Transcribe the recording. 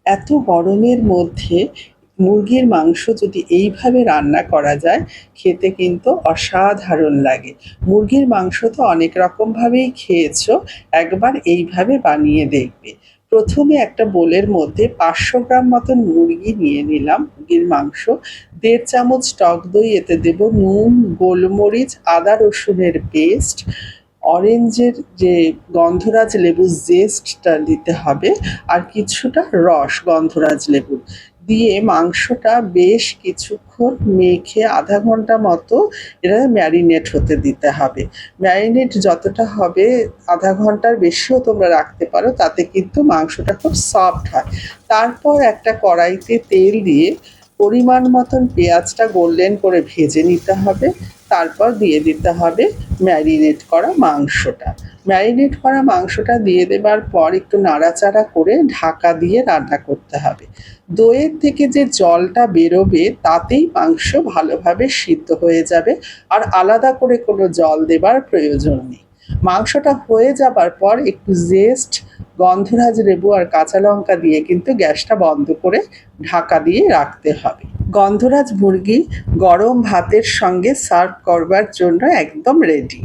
এত গরমের মধ্যে মুরগির মাংস যদি এইভাবে রান্না করা যায়, খেতে কিন্তু অসাধারণ লাগে। মুরগির মাংস তো অনেক রকমভাবেই খেয়েছো, একবার এইভাবে বানিয়ে দেখবে। প্রথমে একটা বোলের মধ্যে ৫০০ গ্রাম মতন মুরগি নিয়ে নিলাম, মুরগির মাংস। ১.৫ চামচ টক দই, এতে দেব নুন, গোলমরিচ, আদা রসুনের পেস্ট, অরেঞ্জের যে গন্ধরাজ লেবুর জেস্টটা দিতে হবে, আর কিছুটা রস গন্ধরাজ লেবুর দিয়ে মাংসটা বেশ কিছুক্ষণ মেখে আধা ঘন্টা মতো এটা ম্যারিনেট হতে দিতে হবে। ম্যারিনেট যতটা হবে, আধা ঘন্টার বেশিও তোমরা রাখতে পারো, তাতে কিন্তু মাংসটা খুব সফট হয়। তারপর একটা কড়াইতে তেল দিয়ে পরিমাণ মতন পেঁয়াজটা গোল্ডেন করে ভেজে নিতে হবে। তারপর দিয়ে দিতে হবে ম্যারিনেট করা মাংসটা। ম্যারিনেট করা মাংসটা দিয়ে দেবার পর একটু নাড়াচাড়া করে ঢাকা দিয়ে রান্না করতে হবে। দইয়ের থেকে যে জলটা বেরোবে তাতেই মাংস ভালোভাবে সিদ্ধ হয়ে যাবে, আর আলাদা করে কোনো জল দেবার প্রয়োজন নেই। মাংসটা হয়ে যাবার পর একটু জেস্ট, গন্ধরাজ লেবু আর কাঁচা লঙ্কা দিয়ে কিন্তু গ্যাসটা বন্ধ করে ঢাকা দিয়ে রাখতে হবে। গন্ধরাজ মুরগি গরম ভাতের সঙ্গে সার্ভ করবার জন্য একদম রেডি।